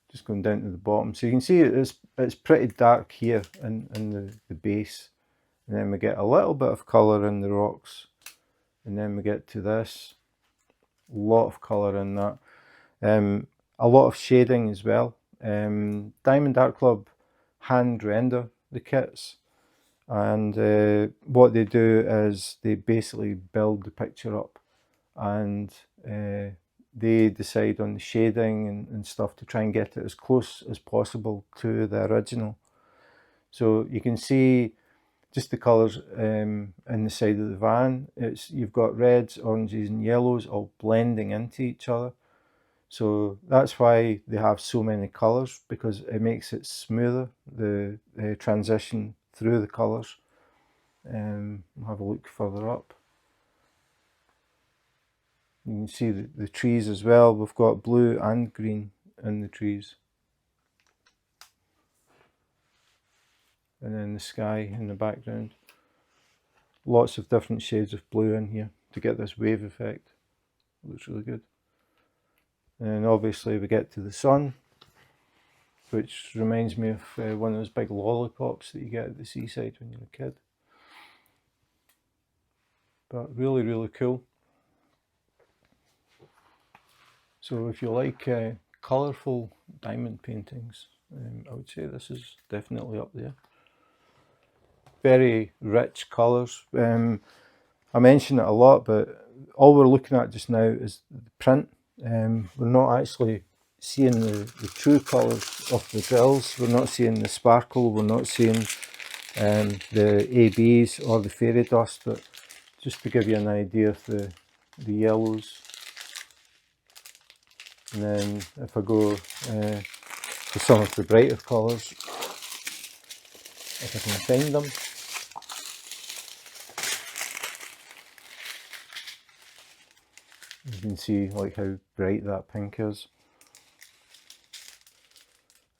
Just going down to the bottom, so you can see it's pretty dark here in the base, and then we get a little bit of colour in the rocks, and then we get to this, a lot of colour in that, a lot of shading as well. Diamond Art Club hand render the kits, and what they do is they basically build the picture up, and they decide on the shading and stuff to try and get it as close as possible to the original. So you can see just the colours in the side of the van. You've got reds, oranges and yellows all blending into each other. So that's why they have so many colours, because it makes it smoother, the transition through the colours. We'll have a look further up. You can see the trees as well. We've got blue and green in the trees. And then the sky in the background. Lots of different shades of blue in here to get this wave effect. Looks really good. And then obviously we get to the sun, which reminds me of one of those big lollipops that you get at the seaside when you're a kid. But really, really cool. So if you like colourful diamond paintings, I would say this is definitely up there. Very rich colours. I mention it a lot, but all we're looking at just now is the print. We're not actually seeing the true colours of the drills. We're not seeing the sparkle. We're not seeing the ABs or the fairy dust. But just to give you an idea of the yellows. And then if I go to some of the brighter colours, if I can find them. You can see like how bright that pink is.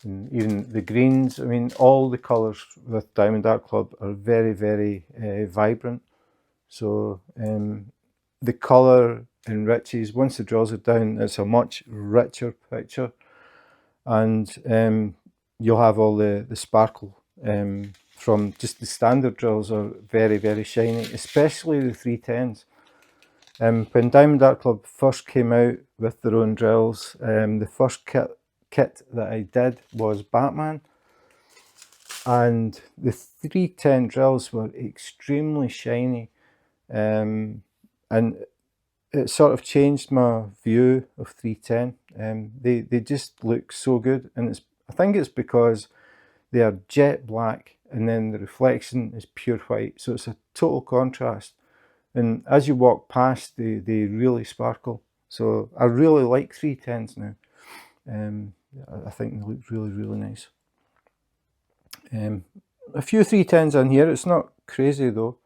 And even the greens, I mean, all the colours with Diamond Art Club are very, very vibrant. So the colour enriches, once the draws are down, it's a much richer picture. And you'll have all the sparkle from just the standard drills are very, very shiny, especially the 310s. When Diamond Art Club first came out with their own drills, the first kit that I did was Batman, and the 310 drills were extremely shiny, and it sort of changed my view of 310. They just look so good, and I think it's because they are jet black and then the reflection is pure white, so it's a total contrast. And as you walk past, they really sparkle. So I really like 310s now. I think they look really, really nice. A few 310s in here. It's not crazy though,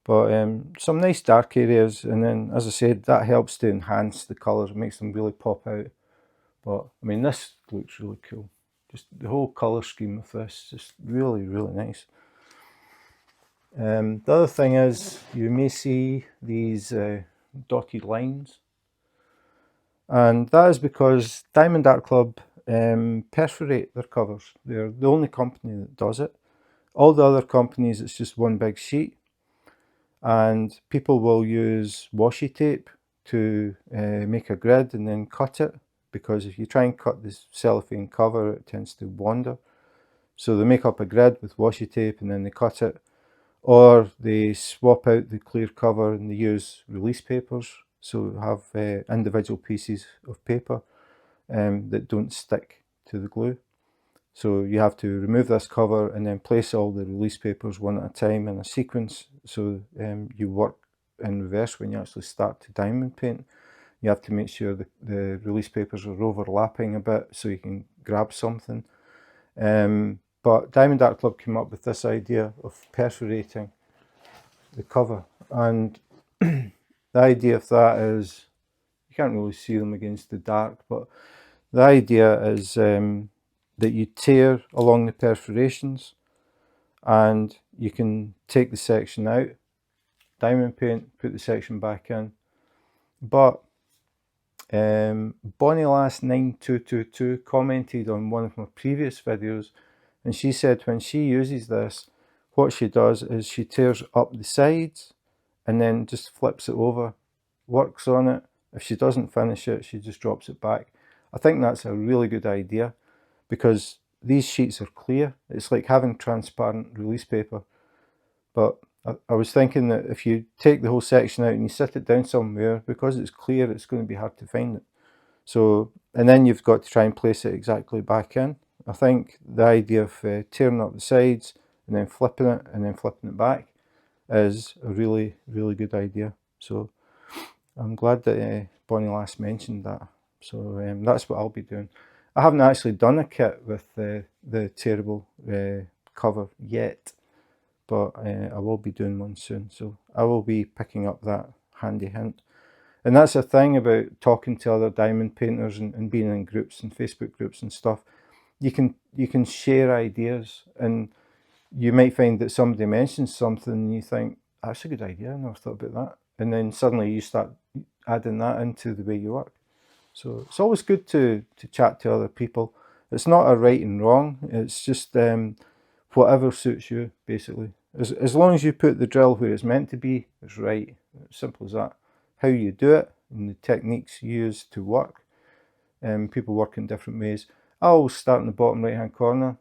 but some nice dark areas. And then, as I said, that helps to enhance the colours. It makes them really pop out. But I mean, this looks really cool. Just the whole colour scheme of this, just really, really nice. The other thing is, you may see these dotted lines, and that is because Diamond Art Club perforate their covers. They're the only company that does it. All the other companies, it's just one big sheet, and people will use washi tape to make a grid and then cut it, because if you try and cut this cellophane cover, it tends to wander. So they make up a grid with washi tape and then they cut it, or they swap out the clear cover and they use release papers, so have individual pieces of paper that don't stick to the glue. So you have to remove this cover and then place all the release papers one at a time in a sequence, so you work in reverse when you actually start to diamond paint. You have to make sure the release papers are overlapping a bit so you can grab something. But Diamond Art Club came up with this idea of perforating the cover, and the idea of that is, you can't really see them against the dark, but the idea is that you tear along the perforations and you can take the section out, diamond paint, put the section back in. But BonnieLass9222 commented on one of my previous videos, and she said when she uses this, what she does is she tears up the sides and then just flips it over, works on it. If she doesn't finish it, she just drops it back. I think that's a really good idea, because these sheets are clear. It's like having transparent release paper. But I was thinking that if you take the whole section out and you sit it down somewhere, because it's clear, it's going to be hard to find it. So, and then you've got to try and place it exactly back in. I think the idea of tearing up the sides and then flipping it back is a really, really good idea. So I'm glad that Bonnie Lass mentioned that. So that's what I'll be doing. I haven't actually done a kit with the tearable cover yet, but I will be doing one soon. So I will be picking up that handy hint. And that's the thing about talking to other diamond painters and being in groups and Facebook groups and stuff. You can share ideas, and you might find that somebody mentions something and you think, that's a good idea, I never thought about that. And then suddenly you start adding that into the way you work. So it's always good to chat to other people. It's not a right and wrong, it's just whatever suits you, basically. As long as you put the drill where it's meant to be, it's right. It's simple as that. How you do it and the techniques you use to work. People work in different ways. I always start in the bottom right hand corner.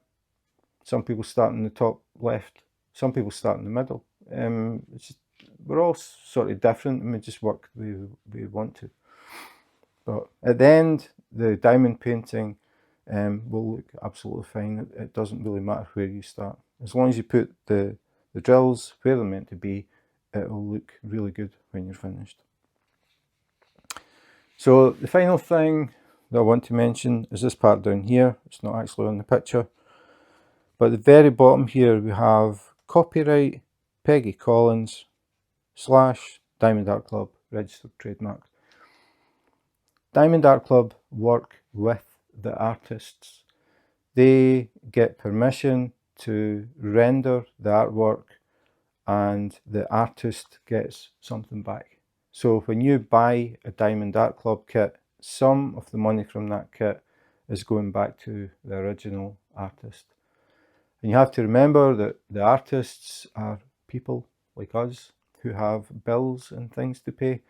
Some people start in the top left. Some people start in the middle. We're all sort of different, and we just work the way we want to. But at the end, the diamond painting will look absolutely fine. It doesn't really matter where you start. As long as you put the drills where they're meant to be, it will look really good when you're finished. So the final thing that I want to mention is this part down here. It's not actually on the picture, but at the very bottom here we have copyright Peggy Collins / Diamond Art Club registered trademark. Diamond Art Club work with the artists. They get permission to render the artwork, and the artist gets something back. So when you buy a Diamond Art Club kit, some of the money from that kit is going back to the original artist. And you have to remember that the artists are people like us who have bills and things to pay.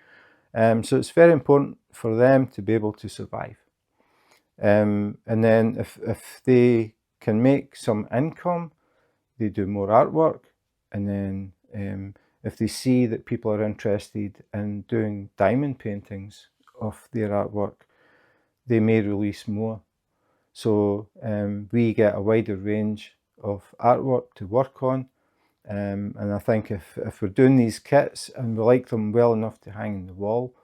So it's very important for them to be able to survive. And then if they can make some income, they do more artwork. And then if they see that people are interested in doing diamond paintings of their artwork, they may release more. So we get a wider range of artwork to work on. And I think if we're doing these kits and we like them well enough to hang on the wall,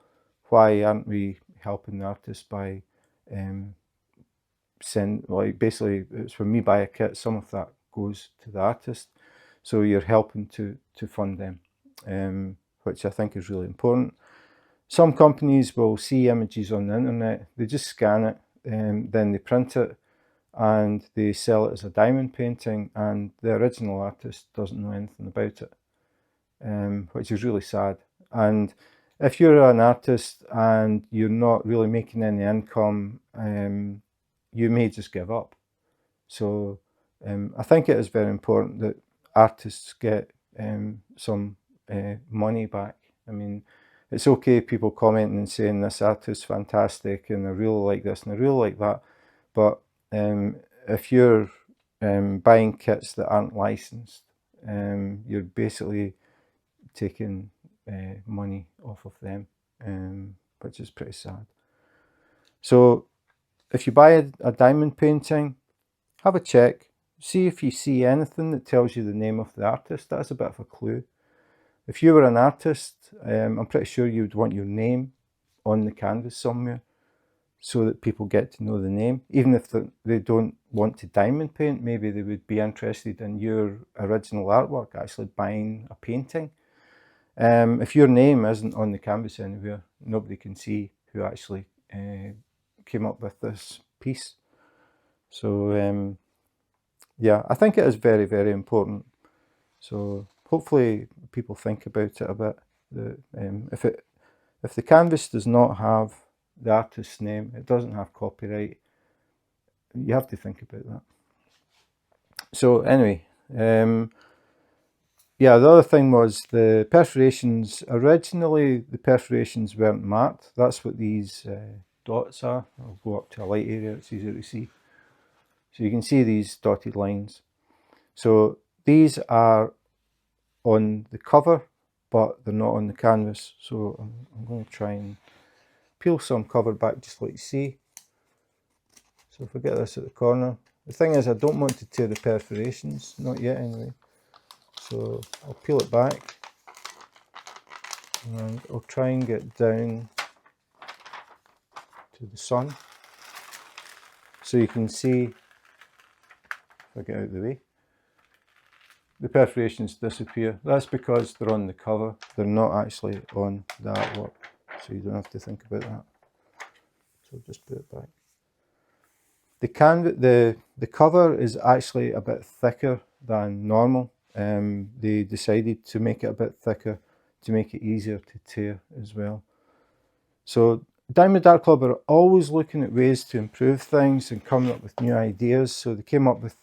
why aren't we helping the artist by basically it's when we buy a kit, some of that goes to the artist. So you're helping to fund them, which I think is really important. Some companies will see images on the internet, they just scan it, then they print it, and they sell it as a diamond painting, and the original artist doesn't know anything about it, which is really sad. And if you're an artist and you're not really making any income, you may just give up. So I think it is very important that artists get some money back. I mean, it's okay people commenting and saying this artist's fantastic and I really like this and I really like that, but if you're buying kits that aren't licensed, you're basically taking money off of them, which is pretty sad. So if you buy a diamond painting, have a check, see if you see anything that tells you the name of the artist. That's a bit of a clue. If you were an artist, I'm pretty sure you would want your name on the canvas somewhere so that people get to know the name. Even if they don't want to diamond paint, maybe they would be interested in your original artwork, actually buying a painting. If your name isn't on the canvas anywhere, nobody can see who actually came up with this piece. So yeah, I think it is very, very important. So hopefully people think about it a bit. If the canvas does not have the artist's name, it doesn't have copyright, you have to think about that. So anyway, yeah, the other thing was the perforations. Originally, the perforations weren't marked. That's what these dots are. I'll go up to a light area, it's easier to see. So you can see these dotted lines. So these are on the cover, but they're not on the canvas. So I'm going to try and peel some cover back just like you see. So if I get this at the corner, the thing is I don't want to tear the perforations, not yet anyway. So I'll peel it back and I'll try and get down to the sun so you can see, if I get out of the way, the perforations disappear. That's because they're on the cover, they're not actually on the artwork, so you don't have to think about that. So just put it back. The cover is actually a bit thicker than normal. They decided to make it a bit thicker to make it easier to tear as well. So Diamond Art Club are always looking at ways to improve things and coming up with new ideas. So they came up with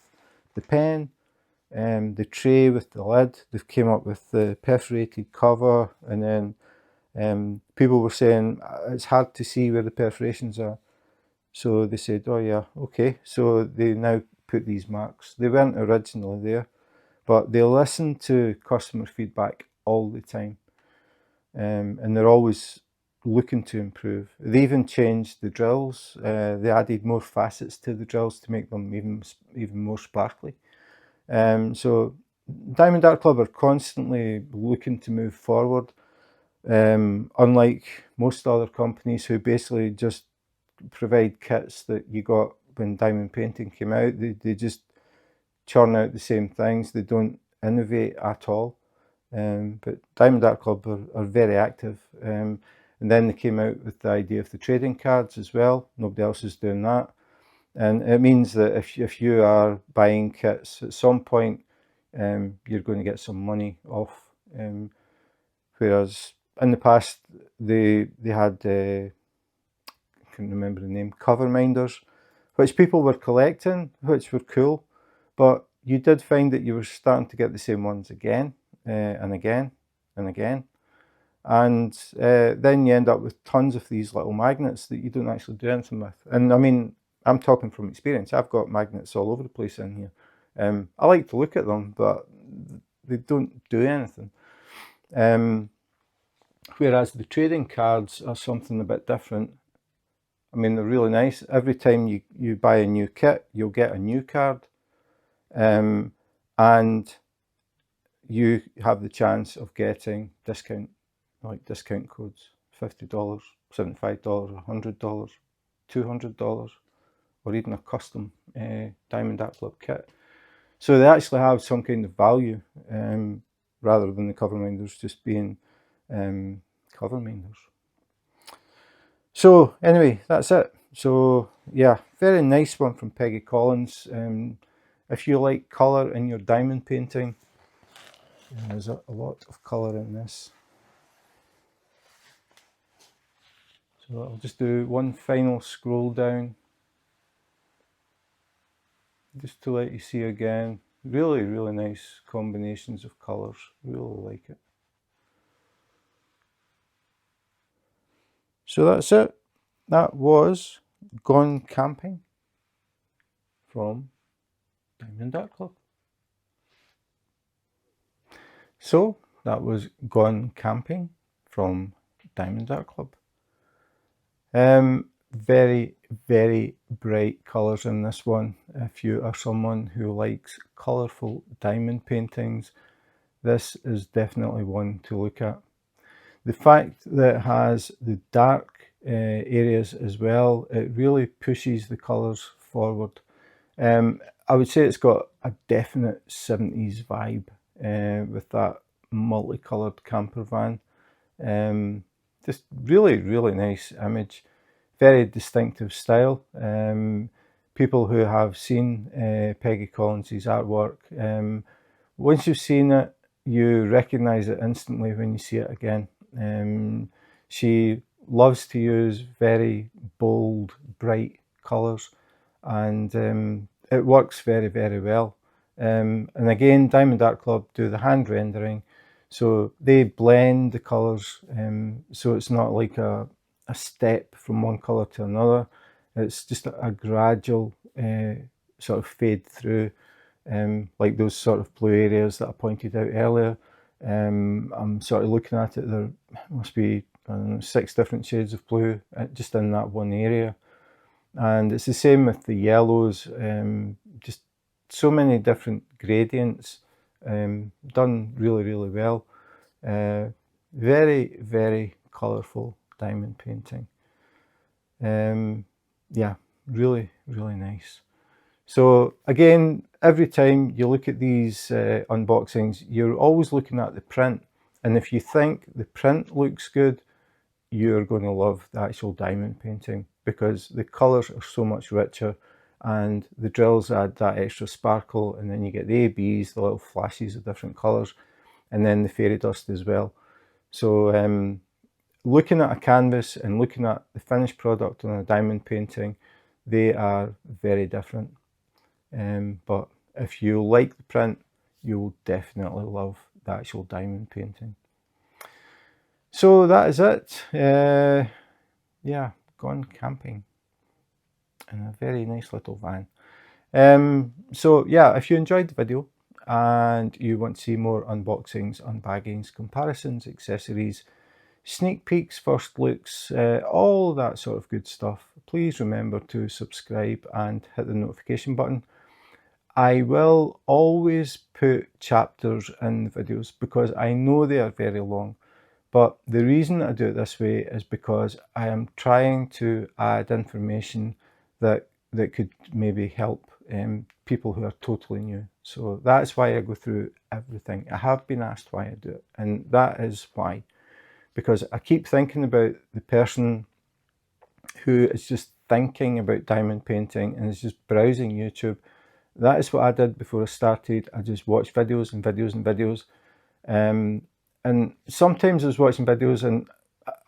the pen, the tray with the lid. They've came up with the perforated cover, and then people were saying it's hard to see where the perforations are. So they said, oh yeah, okay. So they now put these marks. They weren't originally there, but they listen to customer feedback all the time. And they're always looking to improve. They even changed the drills. They added more facets to the drills to make them even more sparkly. So Diamond Art Club are constantly looking to move forward. Unlike most other companies who basically just provide kits that you got when diamond painting came out, they just churn out the same things. They don't innovate at all. But Diamond Art Club are very active. And then they came out with the idea of the trading cards as well. Nobody else is doing that. And it means that if you are buying kits, at some point you're going to get some money off. Whereas in the past they had, I can't remember the name, cover minders, which people were collecting, which were cool. But you did find that you were starting to get the same ones again and again and again. And then you end up with tons of these little magnets that you don't actually do anything with. And I mean, I'm talking from experience. I've got magnets all over the place in here. I like to look at them, but they don't do anything. Whereas the trading cards are something a bit different. I mean, they're really nice. Every time you buy a new kit, you'll get a new card. And you have the chance of getting discount codes, $50, $75, $100, $200, or even a custom Diamond Art Club kit. So they actually have some kind of value, rather than the cover minders just being cover minders. So anyway, that's it. So yeah, very nice one from Peggy Collins. If you like colour in your diamond painting, there's a lot of colour in this. So I'll just do one final scroll down, just to let you see again. Really, really nice combinations of colours. Really like it. So that's it. That was Gone Camping from Diamond Art Club. So that was Gone Camping from Diamond Art Club. Very, very bright colours in this one. If you are someone who likes colourful diamond paintings, this is definitely one to look at. The fact that it has the dark areas as well, it really pushes the colours forward. I would say it's got a definite 70s vibe with that multicoloured camper van. Just really, really nice image. Very distinctive style. People who have seen Peggy Collins' artwork, once you've seen it, you recognise it instantly when you see it again. She loves to use very bold, bright colours, and it works very, very well. And again, Diamond Art Club do the hand rendering, so they blend the colours, so it's not like a step from one colour to another. It's just a gradual sort of fade through, like those sort of blue areas that I pointed out earlier. I'm sort of looking at it, there must be, I don't know, 6 different shades of blue just in that one area. And it's the same with the yellows, just so many different gradients, done really, really well. Very, very colourful diamond painting. Yeah, really, really nice. So again, every time you look at these unboxings, you're always looking at the print, and if you think the print looks good, you're going to love the actual diamond painting, because the colours are so much richer and the drills add that extra sparkle, and then you get the ABs, the little flashes of different colours, and then the fairy dust as well. So looking at a canvas and looking at the finished product on a diamond painting, they are very different. But if you like the print, you will definitely love the actual diamond painting. So that is it. Yeah, gone camping in a very nice little van. So yeah, if you enjoyed the video and you want to see more unboxings, unbaggings, comparisons, accessories, sneak peeks, first looks, all that sort of good stuff, please remember to subscribe and hit the notification button. I will always put chapters in the videos because I know they are very long, but the reason I do it this way is because I am trying to add information that could maybe help people who are totally new. So that's why I go through everything. I have been asked why I do it, and that is why. Because I keep thinking about the person who is just thinking about diamond painting and is just browsing YouTube. That is what I did before I started. I just watched videos and videos and videos. And sometimes I was watching videos and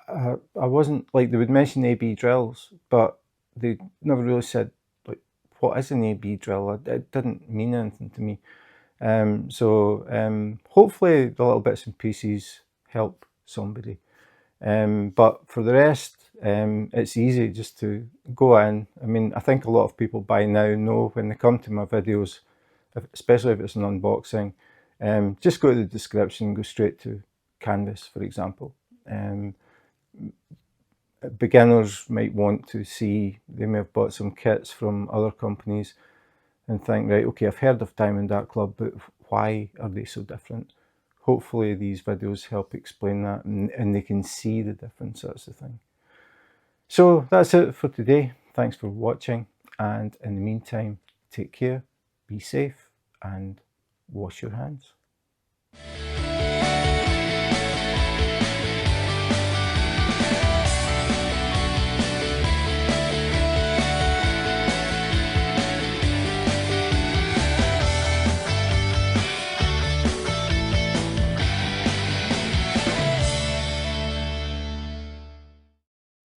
I wasn't, like, they would mention AB drills, but they never really said like what is an AB drill? It didn't mean anything to me. So hopefully the little bits and pieces help somebody. But for the rest, it's easy just to go in. I mean, I think a lot of people by now know when they come to my videos, especially if it's an unboxing, just go to the description, go straight to Canvas, for example. Beginners might want to see, they may have bought some kits from other companies and think, right, okay, I've heard of Diamond Art Club, but why are they so different? Hopefully these videos help explain that, and they can see the difference, that's the thing. So that's it for today. Thanks for watching, and in the meantime, take care, be safe, and wash your hands.